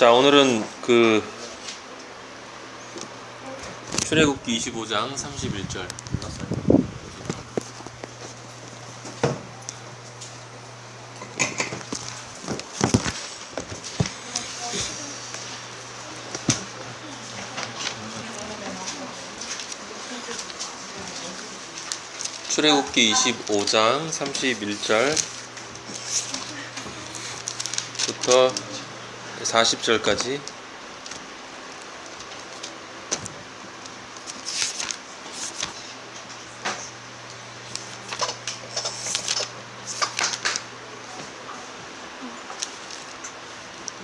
자, 오늘은 그 출애굽기 25장 31절 출애굽기 25장 31절부터 40절까지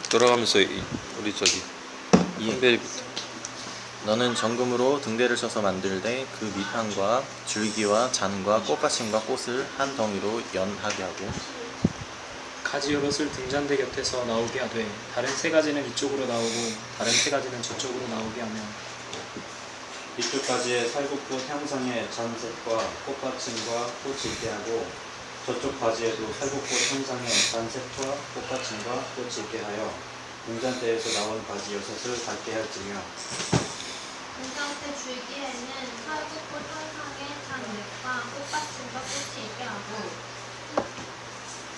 돌아가면서 우리 저기 한별이부터. 너는 정금으로 등대를 쳐서 만들되 그 밑판과 줄기와 잔과 꽃받침과 꽃을 한 덩이로 연하게 하고 가지 여럿을 등잔대 곁에서 나오게 하되 다른 세 가지는 이쪽으로 나오고 다른 세 가지는 저쪽으로 나오게 하며 이쪽 가지에 살구꽃 형상의 잔색과 꽃받침과 꽃이 있게 하고 저쪽 가지에도 살구꽃 형상의 잔색과 꽃받침과 꽃이 있게 하여 등잔대에서 나온 가지 6을 닿게 할지며 등잔대 줄기에는 살구꽃 형상의 잔색과 꽃받침과 꽃이 있게 하고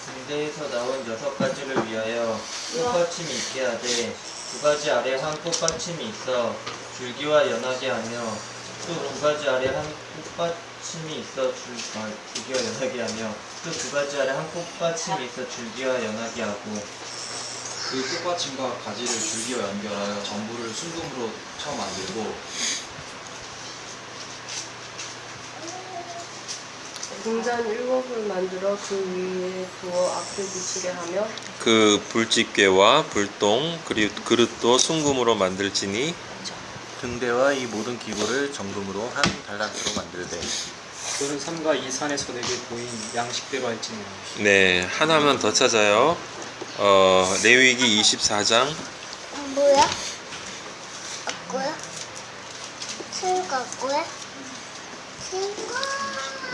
등대에서 나온 6가지를 위하여 꽃받침이 있게 하되 두 가지 아래 한 꽃받침이 있어 줄기와 연하게 하며 또 두 가지 아래 한 꽃받침이 있어 줄기와 연하게 하며 또 두 가지 아래 한 꽃받침이 있어 줄기와 연하게 하고 그 꽃받침과 가지를 줄기와 연결하여 전부를 순금으로 쳐 만들고 등잔 7을 만들어 그 위에 두어 앞을 비치게 하며 그 불집게와 불똥 그리고 그릇도 순금으로 만들지니 등대와 이 모든 기구를 정금으로 한 달란트로 만들되 그는 삼가 이 산에서 내게 보인 양식대로 할지니라. 네, 하나만 더 찾아요. 레위기 24장 뭐야? 아꾸야? 친구 아꾸야? 친구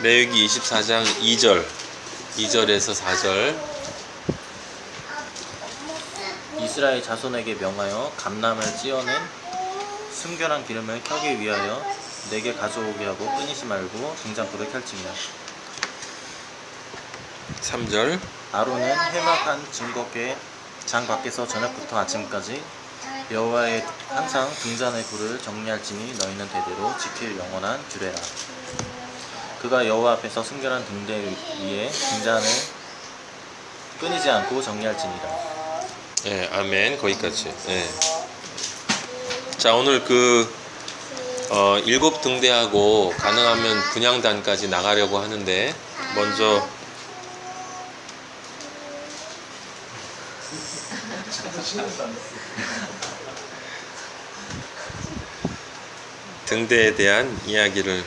레위기 24장 2절에서 4절. 이스라엘 자손에게 명하여 감람을 찧어낸 순결한 기름을 켜기 위하여 내게 가져오게 하고 끊이지 말고 등잔불을 켤지며 3절. 아론은 회막한 증거궤 장 밖에서 저녁부터 아침까지 여호와의 항상 등잔의 불을 정리할지니 너희는 대대로 지킬 영원한 규례라. 그가 여호와 앞에서 순결한 등대 위에 등잔을 끊이지 않고 정리할지니라. 네, 아멘. 거기까지. 네. 자, 오늘 그 7 등대하고 가능하면 분향단까지 나가려고 하는데 먼저 등대에 대한 이야기를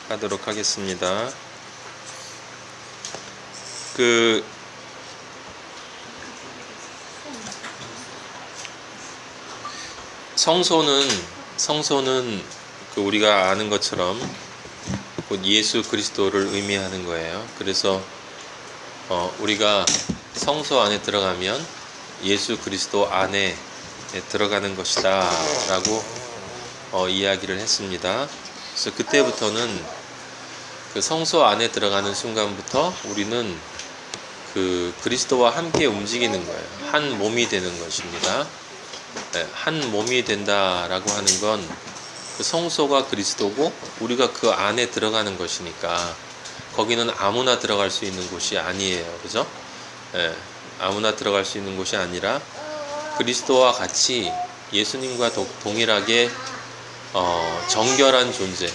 하도록 하겠습니다. 그 성소는 그 우리가 아는 것처럼 곧 예수 그리스도를 의미하는 거예요. 그래서 우리가 성소 안에 들어가면 예수 그리스도 안에 들어가는 것이다 라고 이야기를 했습니다. 그래서 그때부터는 그 성소 안에 들어가는 순간부터 우리는 그 그리스도와 함께 움직이는 거예요. 한 몸이 되는 것입니다. 네, 한 몸이 된다라고 하는 건 그 성소가 그리스도고 우리가 그 안에 들어가는 것이니까 거기는 아무나 들어갈 수 있는 곳이 아니에요. 그죠? 네, 아무나 들어갈 수 있는 곳이 아니라 그리스도와 같이 예수님과 동일하게 정결한 존재,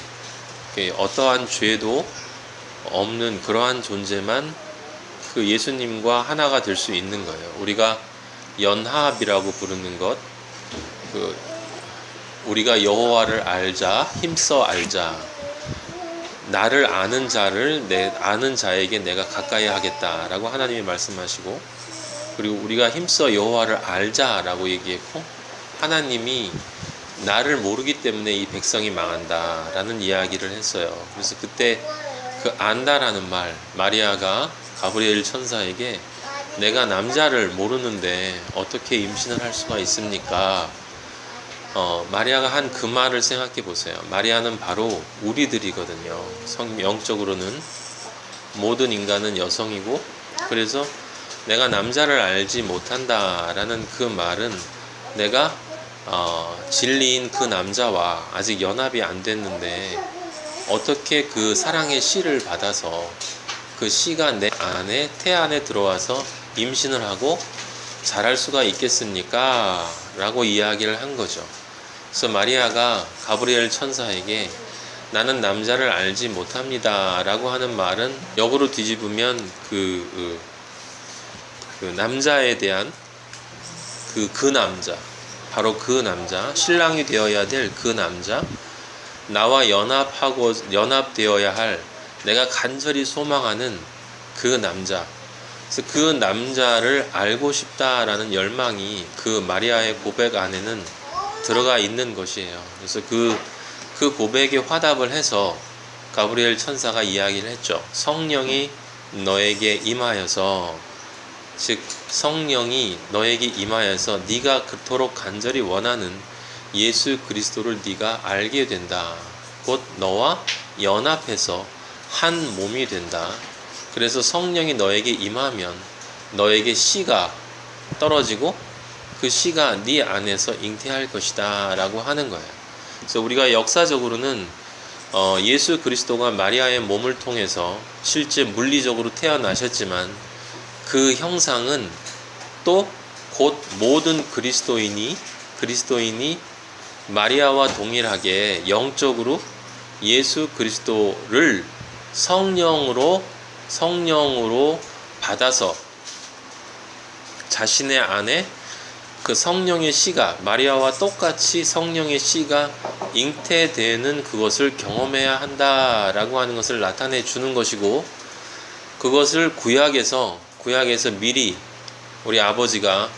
어떠한 죄도 없는 그러한 존재만 그 예수님과 하나가 될 수 있는 거예요. 우리가 연합이라고 부르는 것, 우리가 여호와를 알자, 힘써 알자, 나를 아는 자를 아는 자에게 내가 가까이 하겠다라고 하나님이 말씀하시고, 그리고 우리가 힘써 여호와를 알자라고 얘기했고, 하나님이 나를 모르기 때문에 이 백성이 망한다라는 이야기를 했어요. 그래서 그때 그 안다라는 말, 마리아가 가브리엘 천사에게 내가 남자를 모르는데 어떻게 임신을 할 수가 있습니까? 마리아가 한 그 말을 생각해 보세요. 마리아는 바로 우리들이거든요. 영적으로는 모든 인간은 여성이고, 그래서 내가 남자를 알지 못한다라는 그 말은 내가 진리인 그 남자와 아직 연합이 안 됐는데 어떻게 그 사랑의 씨를 받아서 그 씨가 내 안에 태 안에 들어와서 임신을 하고 자랄 수가 있겠습니까? 라고 이야기를 한 거죠. 그래서 마리아가 가브리엘 천사에게 나는 남자를 알지 못합니다 라고 하는 말은 역으로 뒤집으면 그 남자에 대한 그 남자, 바로 그 남자, 신랑이 되어야 될 그 남자, 나와 연합되어야 할 내가 간절히 소망하는 그 남자, 그래서 그 남자를 알고 싶다라는 열망이 그 마리아의 고백 안에는 들어가 있는 것이에요. 그래서 그 고백에 화답을 해서 가브리엘 천사가 이야기를 했죠. 성령이 너에게 임하여서, 즉 성령이 너에게 임하여서 네가 그토록 간절히 원하는 예수 그리스도를 네가 알게 된다. 곧 너와 연합해서 한 몸이 된다. 그래서 성령이 너에게 임하면 너에게 씨가 떨어지고 그 씨가 네 안에서 잉태할 것이다 라고 하는 거예요. 그래서 우리가 역사적으로는 예수 그리스도가 마리아의 몸을 통해서 실제 물리적으로 태어나셨지만 그 형상은 또 곧 모든 그리스도인이 마리아와 동일하게 영적으로 예수 그리스도를 성령으로 받아서 자신의 안에 그 성령의 씨가, 마리아와 똑같이 성령의 씨가 잉태되는 그것을 경험해야 한다라고 하는 것을 나타내 주는 것이고, 그것을 구약에서 미리 우리 아버지가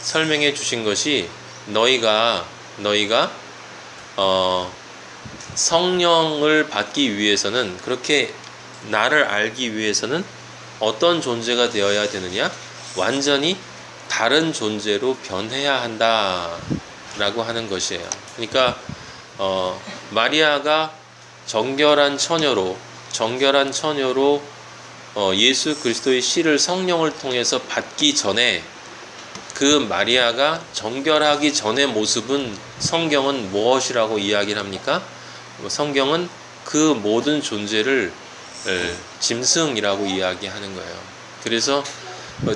설명해 주신 것이 너희가 성령을 받기 위해서는, 그렇게 나를 알기 위해서는 어떤 존재가 되어야 되느냐? 완전히 다른 존재로 변해야 한다 라고 하는 것이에요. 그러니까 마리아가 정결한 처녀로 예수 그리스도의 씨를 성령을 통해서 받기 전에, 그 마리아가 정결하기 전의 모습은 성경은 무엇이라고 이야기를 합니까? 성경은 그 모든 존재를 짐승이라고 이야기하는 거예요. 그래서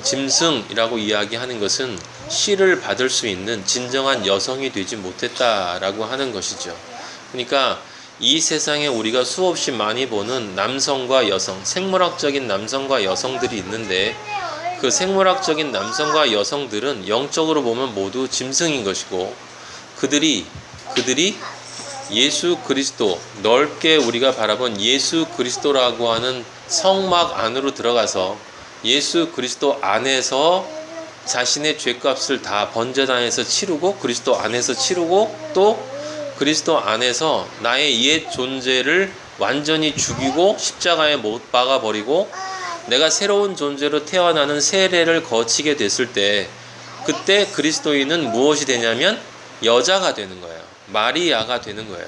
짐승이라고 이야기하는 것은 씨를 받을 수 있는 진정한 여성이 되지 못했다라고 하는 것이죠. 그러니까 이 세상에 우리가 수없이 많이 보는 남성과 여성, 생물학적인 남성과 여성들이 있는데, 그 생물학적인 남성과 여성들은 영적으로 보면 모두 짐승인 것이고, 그들이 예수 그리스도, 넓게 우리가 바라본 예수 그리스도라고 하는 성막 안으로 들어가서 예수 그리스도 안에서 자신의 죄값을 다 번제단에서 치르고, 그리스도 안에서 치르고, 또 그리스도 안에서 나의 옛 존재를 완전히 죽이고 십자가에 못 박아버리고 내가 새로운 존재로 태어나는 세례를 거치게 됐을 때, 그때 그리스도인은 무엇이 되냐면 여자가 되는 거예요. 마리아가 되는 거예요.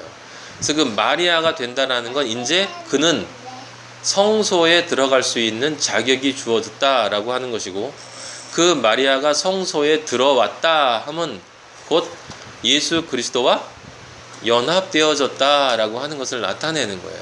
그래서 그 마리아가 된다라는 건 이제 그는 성소에 들어갈 수 있는 자격이 주어졌다라고 하는 것이고, 그 마리아가 성소에 들어왔다 하면 곧 예수 그리스도와 연합되어졌다라고 하는 것을 나타내는 거예요.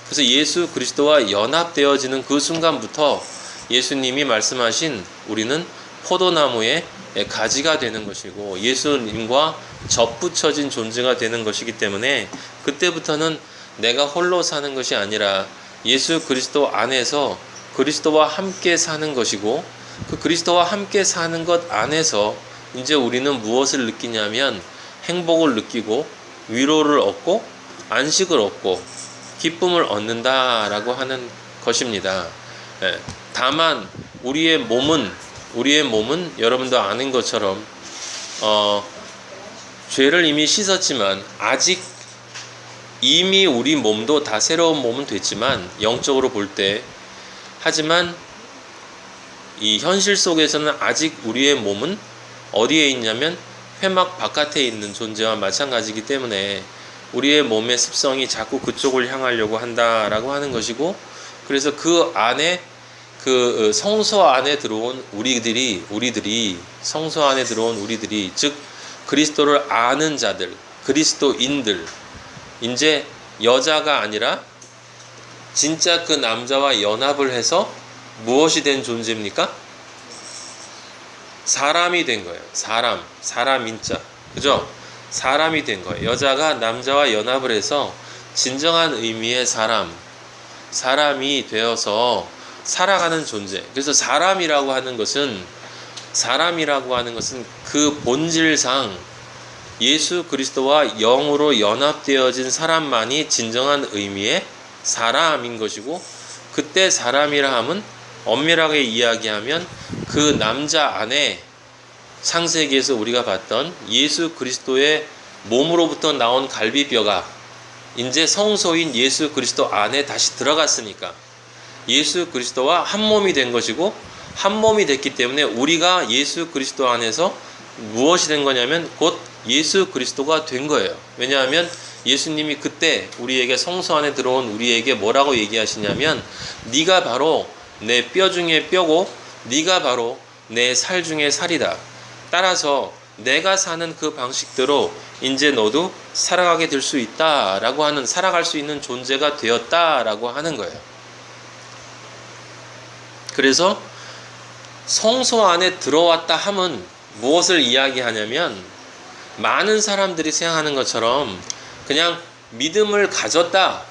그래서 예수 그리스도와 연합되어지는 그 순간부터 예수님이 말씀하신 우리는 포도나무의 가지가 되는 것이고 예수님과 접붙여진 존재가 되는 것이기 때문에, 그때부터는 내가 홀로 사는 것이 아니라 예수 그리스도 안에서 그리스도와 함께 사는 것이고, 그 그리스도와 함께 사는 것 안에서 이제 우리는 무엇을 느끼냐면 행복을 느끼고 위로를 얻고 안식을 얻고 기쁨을 얻는다라고 하는 것입니다. 다만 우리의 몸은 여러분도 아는 것처럼 죄를 이미 씻었지만, 아직 이미 우리 몸도 다 새로운 몸은 됐지만 영적으로 볼 때, 하지만 이 현실 속에서는 아직 우리의 몸은 어디에 있냐면 회막 바깥에 있는 존재와 마찬가지이기 때문에 우리의 몸의 습성이 자꾸 그쪽을 향하려고 한다라고 하는 것이고, 그래서 그 안에 그 성소 안에 들어온 우리들이 성소 안에 들어온 우리들이, 즉 그리스도를 아는 자들, 그리스도인들, 이제 여자가 아니라 진짜 그 남자와 연합을 해서 무엇이 된 존재입니까? 사람이 된 거예요. 사람인자, 그죠? 사람이 된 거예요. 여자가 남자와 연합을 해서 진정한 의미의 사람이 되어서 살아가는 존재. 그래서 사람이라고 하는 것은 그 본질상 예수 그리스도와 영으로 연합되어진 사람만이 진정한 의미의 사람인 것이고, 그때 사람이라 함은 엄밀하게 이야기하면 그 남자 안에 창세기에서 우리가 봤던 예수 그리스도의 몸으로부터 나온 갈비뼈가 이제 성소인 예수 그리스도 안에 다시 들어갔으니까 예수 그리스도와 한 몸이 된 것이고, 한 몸이 됐기 때문에 우리가 예수 그리스도 안에서 무엇이 된 거냐면 곧 예수 그리스도가 된 거예요. 왜냐하면 예수님이 그때 우리에게 성소 안에 들어온 우리에게 뭐라고 얘기하시냐면, 네가 바로 내 뼈 중에 뼈고 네가 바로 내 살 중에 살이다. 따라서 내가 사는 그 방식대로 이제 너도 살아가게 될 수 있다라고 하는, 살아갈 수 있는 존재가 되었다라고 하는 거예요. 그래서 성소 안에 들어왔다 함은 무엇을 이야기하냐면, 많은 사람들이 생각하는 것처럼 그냥 믿음을 가졌다,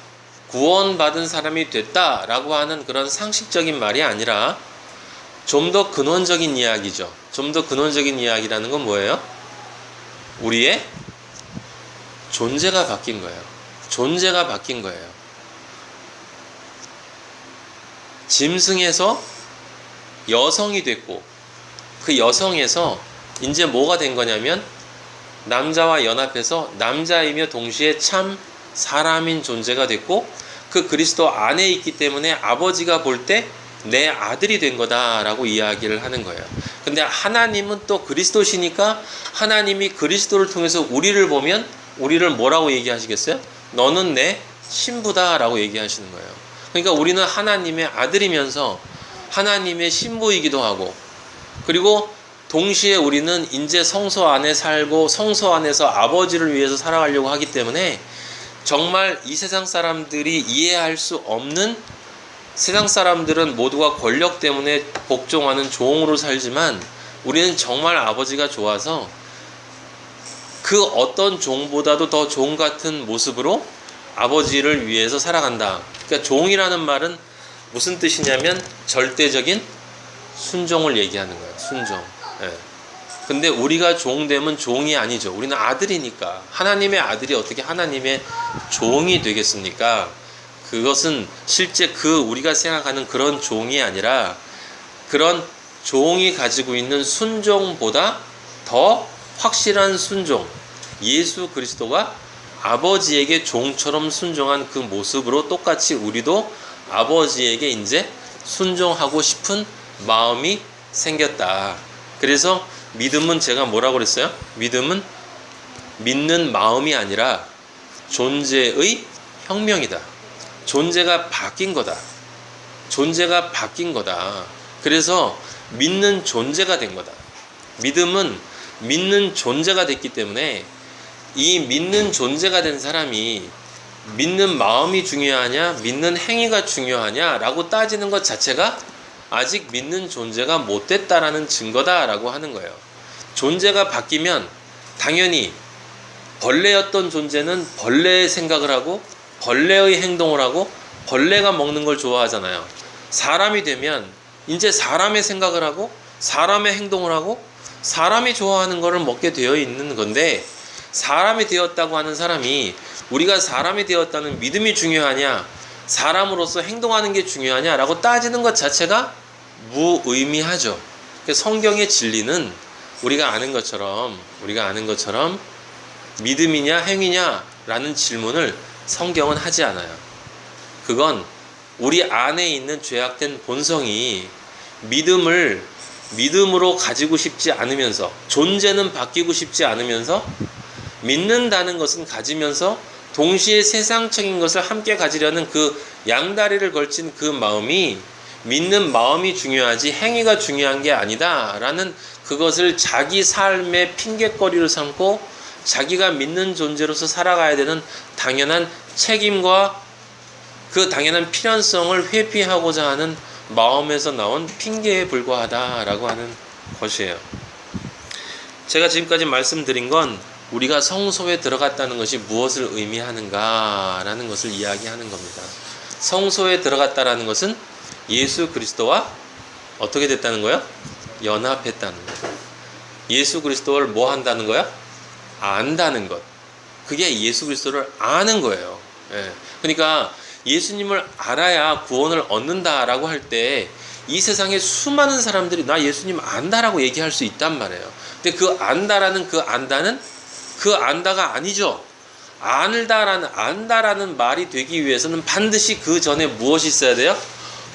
구원받은 사람이 됐다 라고 하는 그런 상식적인 말이 아니라 좀 더 근원적인 이야기죠. 좀 더 근원적인 이야기라는 건 뭐예요? 우리의 존재가 바뀐 거예요. 존재가 바뀐 거예요. 짐승에서 여성이 됐고, 그 여성에서 이제 뭐가 된 거냐면 남자와 연합해서 남자이며 동시에 참 사람인 존재가 됐고, 그 그리스도 안에 있기 때문에 아버지가 볼 때 내 아들이 된 거다라고 이야기를 하는 거예요. 근데 하나님은 또 그리스도시니까 하나님이 그리스도를 통해서 우리를 보면 우리를 뭐라고 얘기하시겠어요? 너는 내 신부다라고 얘기하시는 거예요. 그러니까 우리는 하나님의 아들이면서 하나님의 신부이기도 하고, 그리고 동시에 우리는 이제 성소 안에 살고 성소 안에서 아버지를 위해서 살아가려고 하기 때문에 정말 이 세상 사람들이 이해할 수 없는, 세상 사람들은 모두가 권력 때문에 복종하는 종으로 살지만 우리는 정말 아버지가 좋아서 그 어떤 종보다도 더 종 같은 모습으로 아버지를 위해서 살아간다. 그러니까 종이라는 말은 무슨 뜻이냐면 절대적인 순종을 얘기하는 거예요. 순종. 예. 근데 우리가 종되면 종이 아니죠. 우리는 아들이니까. 하나님의 아들이 어떻게 하나님의 종이 되겠습니까? 그것은 실제 우리가 생각하는 그런 종이 아니라 그런 종이 가지고 있는 순종보다 더 확실한 순종, 예수 그리스도가 아버지에게 종처럼 순종한 그 모습으로 똑같이 우리도 아버지에게 이제 순종하고 싶은 마음이 생겼다. 그래서 믿음은, 제가 뭐라고 그랬어요? 믿음은 믿는 마음이 아니라 존재의 혁명이다. 존재가 바뀐 거다. 존재가 바뀐 거다. 그래서 믿는 존재가 된 거다. 믿음은 믿는 존재가 됐기 때문에 이 믿는 존재가 된 사람이 믿는 마음이 중요하냐, 믿는 행위가 중요하냐 라고 따지는 것 자체가 아직 믿는 존재가 못 됐다라는 증거다라고 하는 거예요. 존재가 바뀌면 당연히 벌레였던 존재는 벌레의 생각을 하고 벌레의 행동을 하고 벌레가 먹는 걸 좋아하잖아요. 사람이 되면 이제 사람의 생각을 하고 사람의 행동을 하고 사람이 좋아하는 거를 먹게 되어 있는 건데, 사람이 되었다고 하는 사람이 우리가 사람이 되었다는 믿음이 중요하냐, 사람으로서 행동하는 게 중요하냐 라고 따지는 것 자체가 무의미하죠. 성경의 진리는 우리가 아는 것처럼 믿음이냐 행위냐 라는 질문을 성경은 하지 않아요. 그건 우리 안에 있는 죄악된 본성이 믿음으로 가지고 싶지 않으면서, 존재는 바뀌고 싶지 않으면서, 믿는다는 것은 가지면서 동시에 세상적인 것을 함께 가지려는 그 양다리를 걸친 그 마음이, 믿는 마음이 중요하지 행위가 중요한 게 아니다 라는 그것을 자기 삶의 핑곗거리로 삼고 자기가 믿는 존재로서 살아가야 되는 당연한 책임과 그 당연한 필연성을 회피하고자 하는 마음에서 나온 핑계에 불과하다라고 하는 것이에요. 제가 지금까지 말씀드린 건 우리가 성소에 들어갔다는 것이 무엇을 의미하는가라는 것을 이야기하는 겁니다. 성소에 들어갔다라는 것은 예수 그리스도와 어떻게 됐다는 거예요? 연합했다는 거예요. 예수 그리스도를 뭐 한다는 거야? 안다는 것. 그게 예수 그리스도를 아는 거예요. 예. 그러니까 예수님을 알아야 구원을 얻는다라고 할 때 이 세상에 수많은 사람들이 나 예수님 안다라고 얘기할 수 있단 말이에요. 근데 그 안다라는 그 안다는 그 안다가 아니죠. 안다라는 말이 되기 위해서는 반드시 그 전에 무엇이 있어야 돼요?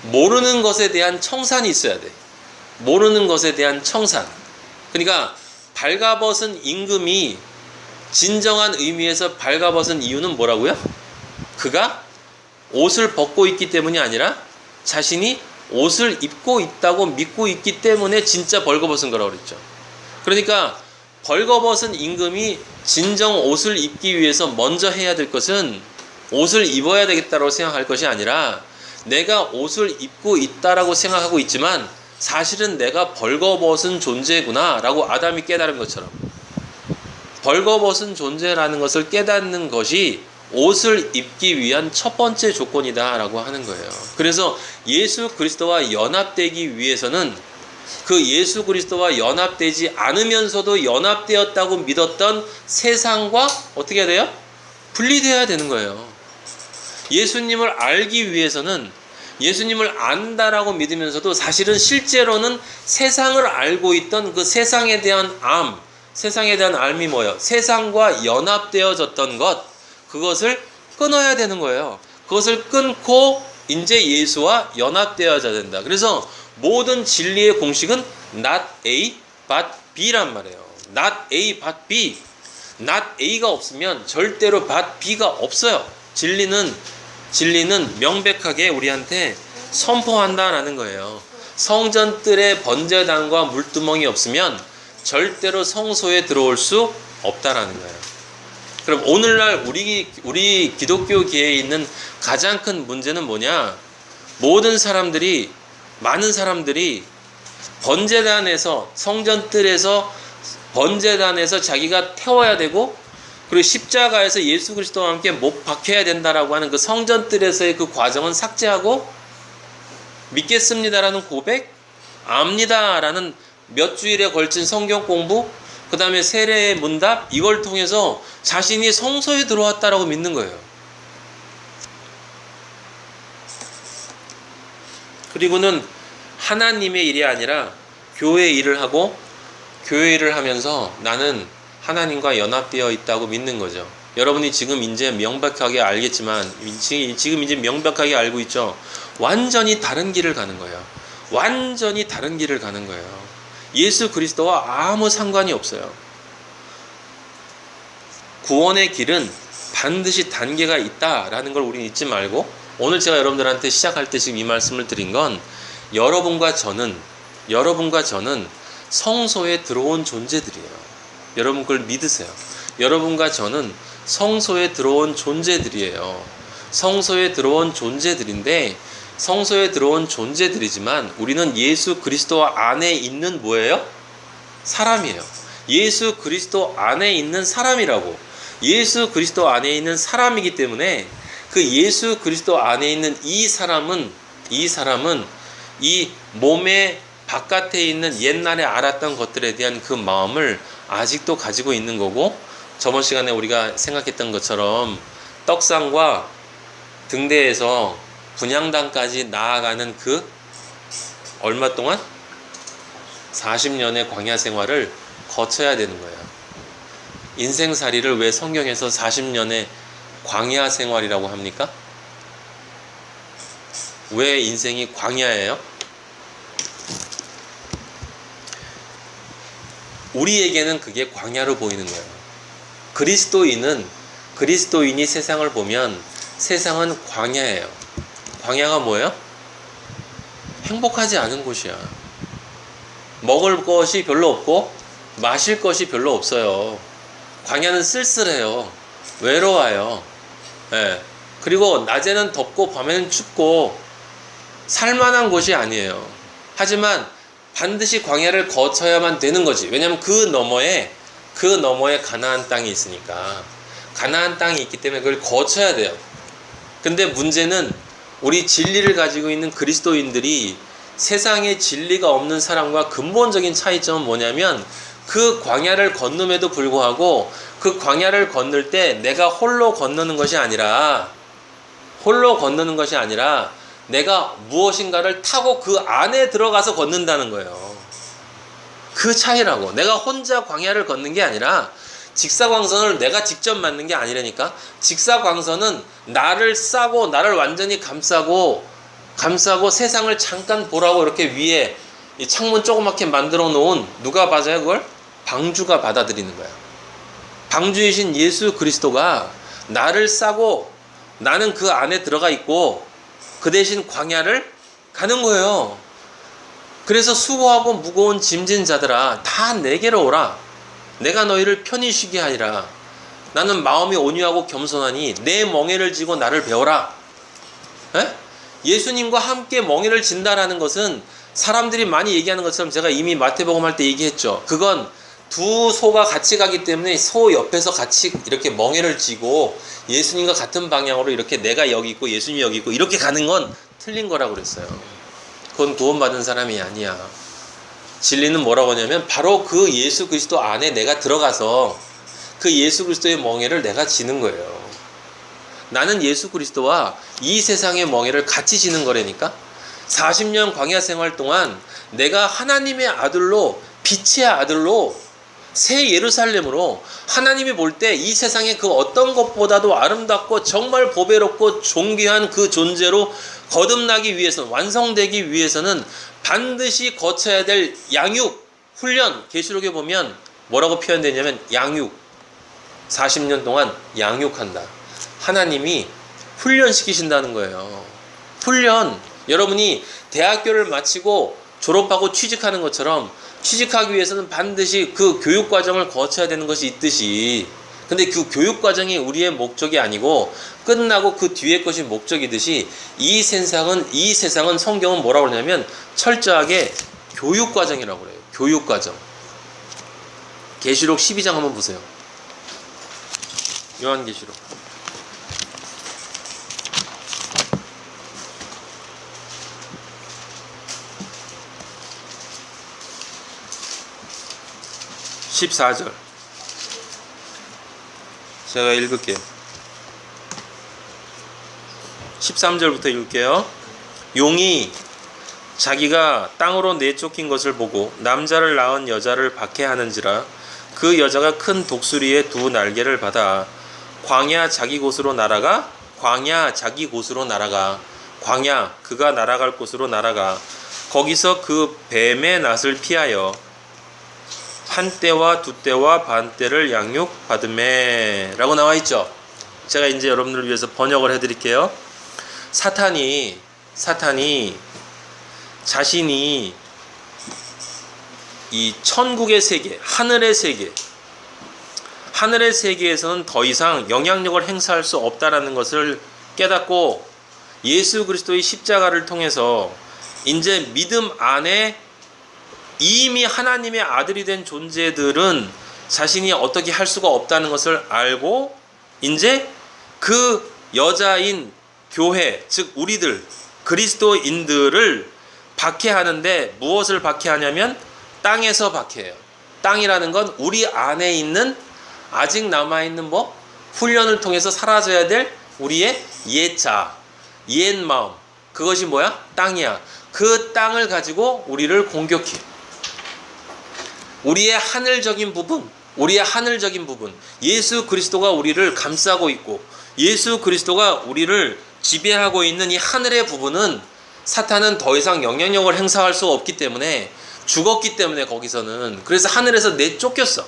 모르는 것에 대한 청산이 있어야 돼. 모르는 것에 대한 청산. 그러니까 발가벗은 임금이 진정한 의미에서 발가벗은 이유는 뭐라고요? 그가 옷을 벗고 있기 때문이 아니라 자신이 옷을 입고 있다고 믿고 있기 때문에 진짜 벌거벗은 거라고 그랬죠. 그러니까 벌거벗은 임금이 진정 옷을 입기 위해서 먼저 해야 될 것은 옷을 입어야 되겠다고 생각할 것이 아니라 내가 옷을 입고 있다라고 생각하고 있지만 사실은 내가 벌거벗은 존재구나 라고 아담이 깨달은 것처럼 벌거벗은 존재라는 것을 깨닫는 것이 옷을 입기 위한 첫 번째 조건이다 라고 하는 거예요. 그래서 예수 그리스도와 연합되기 위해서는 그 예수 그리스도와 연합되지 않으면서도 연합되었다고 믿었던 세상과 어떻게 해야 돼요? 분리되어야 되는 거예요. 예수님을 알기 위해서는 예수님을 안다라고 믿으면서도 사실은 실제로는 세상을 알고 있던 그 세상에 대한 세상에 대한 암이 뭐예요? 세상과 연합되어졌던 것, 그것을 끊어야 되는 거예요. 그것을 끊고 이제 예수와 연합되어져야 된다. 그래서 모든 진리의 공식은 not A but B란 말이에요. not A but B. not A가 없으면 절대로 but B가 없어요. 진리는 명백하게 우리한테 선포한다라는 거예요. 성전 뜰에 번제단과 물두멍이 없으면 절대로 성소에 들어올 수 없다라는 거예요. 그럼 오늘날 우리 기독교계에 있는 가장 큰 문제는 뭐냐? 많은 사람들이 번제단에서, 성전 뜰에서 번제단에서 자기가 태워야 되고, 그리고 십자가에서 예수 그리스도와 함께 못 박혀야 된다라고 하는 그 성전 뜰에서의 그 과정은 삭제하고, 믿겠습니다라는 고백, 압니다라는 몇 주일에 걸친 성경 공부, 그 다음에 세례의 문답, 이걸 통해서 자신이 성소에 들어왔다라고 믿는 거예요. 그리고는 하나님의 일이 아니라 교회 일을 하고, 교회 일을 하면서 나는 하나님과 연합되어 있다고 믿는 거죠. 여러분이 지금 이제 명백하게 알겠지만, 지금 이제 명백하게 알고 있죠. 완전히 다른 길을 가는 거예요. 완전히 다른 길을 가는 거예요. 예수 그리스도와 아무 상관이 없어요. 구원의 길은 반드시 단계가 있다라는 걸 우리는 잊지 말고, 오늘 제가 여러분들한테 시작할 때 지금 이 말씀을 드린 건 여러분과 저는 성소에 들어온 존재들이에요. 여러분 그걸 믿으세요. 여러분과 저는 성소에 들어온 존재들이에요. 성소에 들어온 존재들인데, 성소에 들어온 존재들이지만 우리는 예수 그리스도 안에 있는 뭐예요? 사람이에요. 예수 그리스도 안에 있는 사람이라고. 예수 그리스도 안에 있는 사람이기 때문에 그 예수 그리스도 안에 있는 이 사람은 이 몸의 바깥에 있는 옛날에 알았던 것들에 대한 그 마음을 아직도 가지고 있는 거고, 저번 시간에 우리가 생각했던 것처럼 떡상과 등대에서 분향단까지 나아가는 그 얼마 동안? 40년의 광야 생활을 거쳐야 되는 거예요. 인생살이를 왜 성경에서 40년의 광야 생활이라고 합니까? 왜 인생이 광야예요? 우리에게는 그게 광야로 보이는 거예요. 그리스도인이 세상을 보면 세상은 광야예요. 광야가 뭐예요? 행복하지 않은 곳이야. 먹을 것이 별로 없고 마실 것이 별로 없어요. 광야는 쓸쓸해요. 외로워요. 예. 그리고 낮에는 덥고 밤에는 춥고 살만한 곳이 아니에요. 하지만 반드시 광야를 거쳐야만 되는 거지. 왜냐하면 그 너머에 가나안 땅이 있으니까. 가나안 땅이 있기 때문에 그걸 거쳐야 돼요. 근데 문제는 우리 진리를 가지고 있는 그리스도인들이 세상에 진리가 없는 사람과 근본적인 차이점은 뭐냐면, 그 광야를 건nom에도 불구하고 그 광야를 건널 때 내가 홀로 건너는 것이 아니라 내가 무엇인가를 타고 그 안에 들어가서 걷는다는 거예요. 그 차이라고. 내가 혼자 광야를 걷는 게 아니라 직사광선을 내가 직접 맞는 게 아니라니까. 직사광선은 나를 싸고 나를 완전히 감싸고 세상을 잠깐 보라고 이렇게 위에 이 창문 조그맣게 만들어 놓은, 누가 맞아요 그걸? 방주가 받아들이는 거야. 방주이신 예수 그리스도가 나를 싸고 나는 그 안에 들어가 있고 그 대신 광야를 가는 거예요. 그래서 수고하고 무거운 짐진 자들아 다 내게로 오라. 내가 너희를 편히 쉬게 하리라. 나는 마음이 온유하고 겸손하니 내 멍에를 지고 나를 배워라. 에? 예수님과 함께 멍에를 진다라는 것은 사람들이 많이 얘기하는 것처럼, 제가 이미 마태복음 할 때 얘기했죠. 그건 두 소가 같이 가기 때문에 소 옆에서 같이 이렇게 멍에를 쥐고 예수님과 같은 방향으로 이렇게 내가 여기 있고 예수님이 여기 있고 이렇게 가는 건 틀린 거라고 그랬어요. 그건 구원받은 사람이 아니야. 진리는 뭐라고 하냐면 바로 그 예수 그리스도 안에 내가 들어가서 그 예수 그리스도의 멍에를 내가 지는 거예요. 나는 예수 그리스도와 이 세상의 멍에를 같이 지는 거라니까. 40년 광야 생활 동안 내가 하나님의 아들로, 빛의 아들로, 새 예루살렘으로 하나님이 볼 때 이 세상의 그 어떤 것보다도 아름답고 정말 보배롭고 존귀한 그 존재로 거듭나기 위해서는, 완성되기 위해서는 반드시 거쳐야 될 양육, 훈련, 계시록에 보면 뭐라고 표현되냐면 양육, 40년 동안 양육한다. 하나님이 훈련시키신다는 거예요. 훈련. 여러분이 대학교를 마치고 졸업하고 취직하는 것처럼 취직하기 위해서는 반드시 그 교육과정을 거쳐야 되는 것이 있듯이, 근데 그 교육과정이 우리의 목적이 아니고 끝나고 그 뒤에 것이 목적이듯이 이 세상은 성경은 뭐라고 그러냐면 철저하게 교육과정이라고 그래요. 교육과정. 계시록 12장 한번 보세요. 요한계시록 14절 제가 읽을게요. 13절부터 읽을게요. 용이 자기가 땅으로 내쫓긴 것을 보고 남자를 낳은 여자를 박해하는지라 그 여자가 큰 독수리의 두 날개를 받아 광야 자기 곳으로 날아가. 광야 그가 날아갈 곳으로 날아가 거기서 그 뱀의 낫을 피하여 한 때와 두 때와 반 때를 양육받으매 라고 나와 있죠. 제가 이제 여러분들을 위해서 번역을 해드릴게요. 사탄이 자신이 이 천국의 세계, 하늘의 세계에서는 더 이상 영향력을 행사할 수 없다라는 것을 깨닫고 예수 그리스도의 십자가를 통해서 이제 믿음 안에 이미 하나님의 아들이 된 존재들은 자신이 어떻게 할 수가 없다는 것을 알고 이제 그 여자인 교회, 즉 우리들 그리스도인들을 박해하는데 무엇을 박해하냐면 땅에서 박해해요. 땅이라는 건 우리 안에 있는 아직 남아있는 훈련을 통해서 사라져야 될 우리의 옛 마음, 그것이 뭐야? 땅이야. 그 땅을 가지고 우리를 공격해. 우리의 하늘적인 부분, 예수 그리스도가 우리를 감싸고 있고 예수 그리스도가 우리를 지배하고 있는 이 하늘의 부분은 사탄은 더 이상 영향력을 행사할 수 없기 때문에 죽었기 때문에 거기서는. 그래서 하늘에서 내쫓겼어.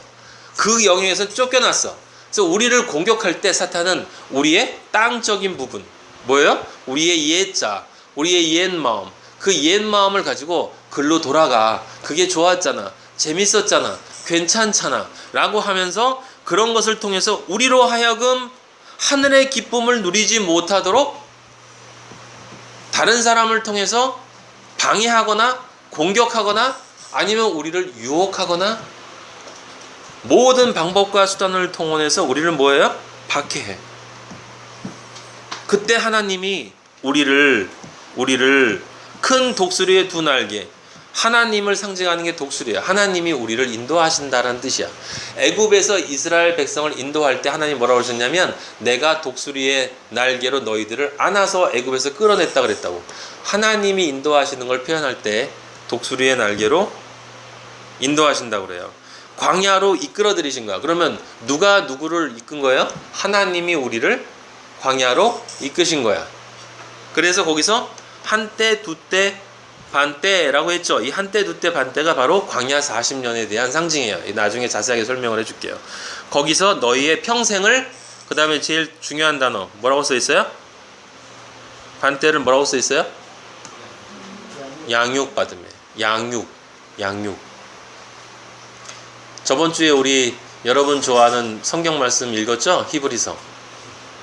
그 영역에서 쫓겨났어. 그래서 우리를 공격할 때 사탄은 우리의 땅적인 부분, 뭐예요? 우리의 옛자, 우리의 옛 마음, 그 옛 마음을 가지고 글로 돌아가. 그게 좋았잖아, 재밌었잖아, 괜찮잖아 라고 하면서 그런 것을 통해서 우리로 하여금 하늘의 기쁨을 누리지 못하도록 다른 사람을 통해서 방해하거나 공격하거나 아니면 우리를 유혹하거나 모든 방법과 수단을 통해서 우리를 뭐예요? 박해해. 그때 하나님이 우리를 큰 독수리의 두 날개, 하나님을 상징하는 게 독수리야. 하나님이 우리를 인도하신다는 뜻이야. 애굽에서 이스라엘 백성을 인도할 때 하나님 뭐라고 하셨냐면 내가 독수리의 날개로 너희들을 안아서 애굽에서 끌어냈다 그랬다고. 하나님이 인도하시는 걸 표현할 때 독수리의 날개로 인도하신다고 그래요. 광야로 이끌어 들이신 거야. 그러면 누가 누구를 이끈 거예요? 하나님이 우리를 광야로 이끄신 거야. 그래서 거기서 한때, 두때, 반때라고 했죠. 이 한때, 두때, 반때가 바로 광야 40년에 대한 상징이에요. 나중에 자세하게 설명을 해줄게요. 거기서 너희의 평생을, 그 다음에 제일 중요한 단어 뭐라고 써 있어요? 반때를 뭐라고 써 있어요? 양육받음에. 양육. 저번 주에 우리 여러분 좋아하는 성경 말씀 읽었죠? 히브리서.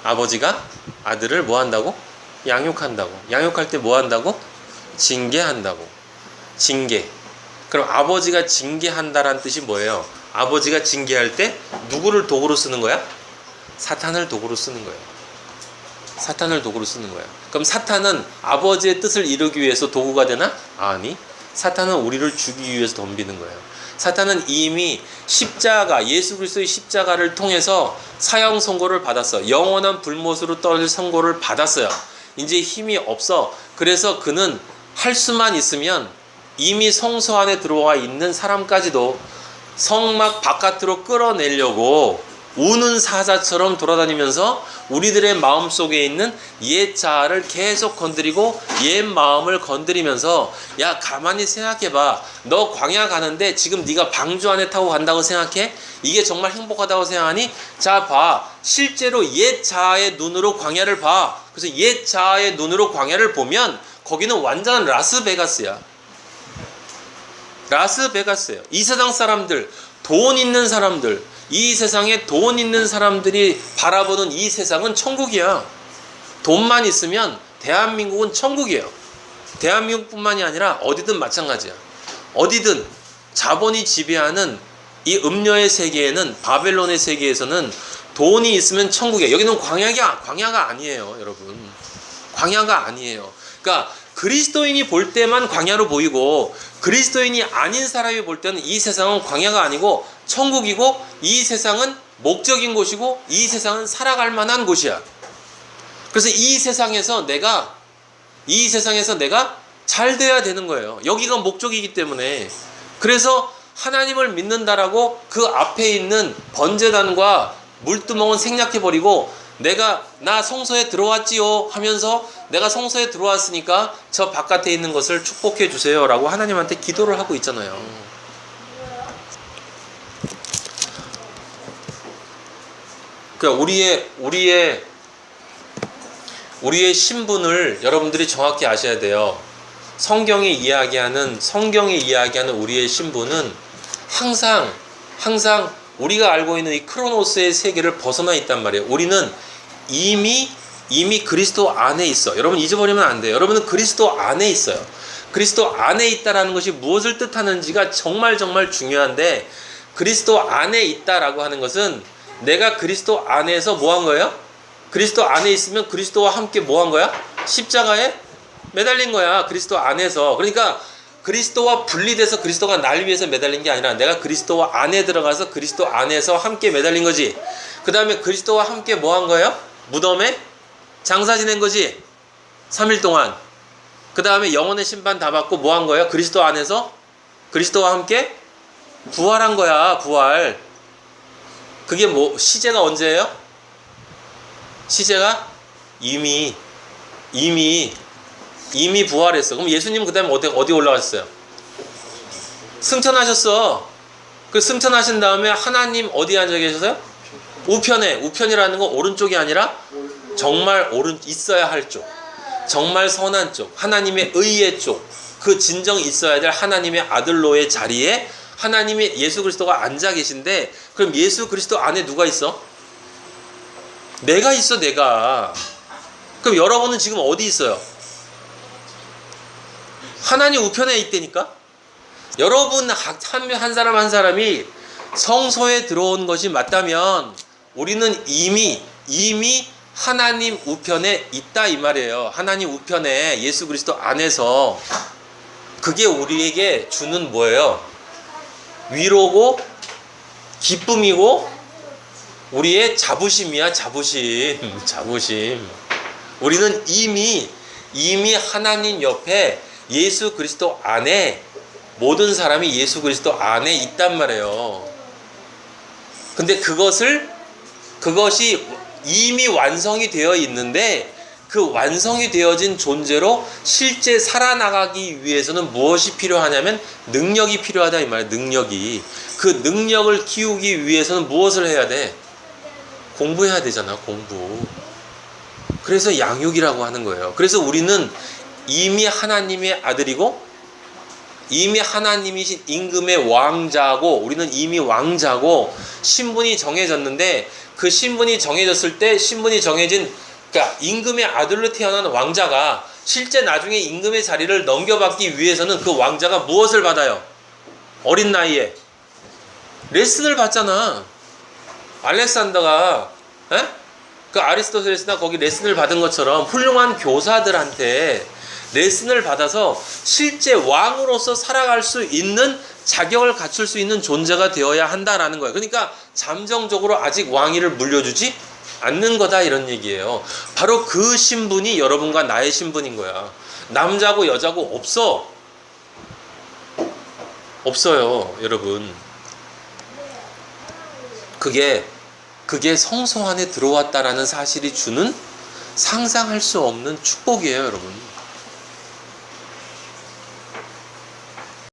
아버지가 아들을 뭐 한다고? 양육한다고. 양육할 때 뭐 한다고? 징계한다고. 징계. 그럼 아버지가 징계한다라는 뜻이 뭐예요? 아버지가 징계할 때 누구를 도구로 쓰는 거야? 사탄을 도구로 쓰는 거예요. 사탄을 도구로 쓰는 거야. 그럼 사탄은 아버지의 뜻을 이루기 위해서 도구가 되나? 아니. 사탄은 우리를 죽이기 위해서 덤비는 거예요. 사탄은 이미 십자가, 예수 그리스도의 십자가를 통해서 사형 선고를 받았어. 영원한 불못으로 떨어질 선고를 받았어요. 이제 힘이 없어. 그래서 그는 할 수만 있으면 이미 성소 안에 들어와 있는 사람까지도 성막 바깥으로 끌어내려고 우는 사자처럼 돌아다니면서 우리들의 마음속에 있는 옛 자아를 계속 건드리고 옛 마음을 건드리면서 야 가만히 생각해봐. 너 광야 가는데 지금 네가 방주 안에 타고 간다고 생각해? 이게 정말 행복하다고 생각하니? 자 봐. 실제로 옛 자아의 눈으로 광야를 봐. 그래서 옛 자아의 눈으로 광야를 보면 거기는 완전 라스베가스야. 라스베가스예요. 이 세상 사람들, 돈 있는 사람들, 이 세상에 돈 있는 사람들이 바라보는 이 세상은 천국이야. 돈만 있으면 대한민국은 천국이에요. 대한민국뿐만이 아니라 어디든 마찬가지야. 어디든 자본이 지배하는 이 음녀의 세계에는, 바벨론의 세계에서는 돈이 있으면 천국이에요. 여기는 광야가 아니에요, 여러분. 광야가 아니에요. 그러니까 그리스도인이 볼 때만 광야로 보이고 그리스도인이 아닌 사람이 볼 때는 이 세상은 광야가 아니고 천국이고 이 세상은 목적인 곳이고 이 세상은 살아갈 만한 곳이야. 그래서 이 세상에서 내가 잘 돼야 되는 거예요. 여기가 목적이기 때문에. 그래서 하나님을 믿는다라고 그 앞에 있는 번제단과 물두멍은 생략해버리고 나 성소에 들어왔지요 하면서 내가 성소에 들어왔으니까 저 바깥에 있는 것을 축복해 주세요 라고 하나님한테 기도를 하고 있잖아요. 그러니까 우리의 신분을 여러분들이 정확히 아셔야 돼요. 성경이 이야기하는 우리의 신분은 항상 우리가 알고 있는 이 크로노스의 세계를 벗어나 있단 말이에요. 우리는 이미 그리스도 안에 있어. 여러분 잊어버리면 안 돼요. 여러분은 그리스도 안에 있어요. 그리스도 안에 있다라는 것이 무엇을 뜻하는지가 정말 중요한데, 그리스도 안에 있다라고 하는 것은 내가 그리스도 안에서 뭐 한 거예요? 그리스도 안에 있으면 그리스도와 함께 뭐 한 거야? 십자가에 매달린 거야. 그리스도 안에서. 그러니까 그리스도와 분리돼서 그리스도가 날 위해서 매달린 게 아니라 내가 그리스도 안에 들어가서 그리스도 안에서 함께 매달린 거지. 그 다음에 그리스도와 함께 뭐 한 거예요? 무덤에 장사 지낸 거지. 3일 동안. 그 다음에 영혼의 심판 다 받고 뭐 한 거예요? 그리스도 안에서 그리스도와 함께 부활한 거야. 부활. 그게 시제가 언제예요? 시제가 이미 부활했어. 그럼 예수님 그 다음에 어디 올라갔어요? 승천하셨어. 그 승천하신 다음에 하나님 어디에 앉아 계셔서요? 우편에. 우편이라는 건 오른쪽이 아니라 정말 있어야 할 쪽, 정말 선한 쪽, 하나님의 의의 쪽, 그 진정 있어야 될 하나님의 아들로의 자리에 하나님의 예수 그리스도가 앉아 계신데, 그럼 예수 그리스도 안에 누가 있어? 내가 있어, 내가. 그럼 여러분은 지금 어디 있어요? 하나님 우편에 있다니까? 여러분 한 사람 한 사람이 성소에 들어온 것이 맞다면 우리는 이미 하나님 우편에 있다 이 말이에요. 하나님 우편에 예수 그리스도 안에서. 그게 우리에게 주는 뭐예요? 위로고 기쁨이고 우리의 자부심이야. 자부심. 우리는 이미 하나님 옆에 예수 그리스도 안에, 모든 사람이 예수 그리스도 안에 있단 말이에요. 근데 그것이 이미 완성이 되어 있는데, 그 완성이 되어진 존재로 실제 살아나가기 위해서는 무엇이 필요하냐면 능력이 필요하다 이 말이에요. 능력이. 그 능력을 키우기 위해서는 무엇을 해야 돼? 공부해야 되잖아. 공부. 그래서 양육이라고 하는 거예요. 그래서 우리는 이미 하나님의 아들이고 이미 하나님이신 임금의 왕자고, 우리는 이미 왕자고 신분이 정해졌는데, 그 신분이 정해졌을 때 그러니까 임금의 아들로 태어난 왕자가 실제 나중에 임금의 자리를 넘겨받기 위해서는 그 왕자가 무엇을 받아요? 어린 나이에 레슨을 받잖아. 알렉산더가 그 아리스토텔레스나 거기 레슨을 받은 것처럼 훌륭한 교사들한테 레슨을 받아서 실제 왕으로서 살아갈 수 있는 자격을 갖출 수 있는 존재가 되어야 한다라는 거예요. 그러니까 잠정적으로 아직 왕위를 물려주지 않는 거다 이런 얘기예요. 바로 그 신분이 여러분과 나의 신분인 거야. 남자고 여자고 없어요 여러분. 그게 성소 안에 들어왔다라는 사실이 주는 상상할 수 없는 축복이에요 여러분.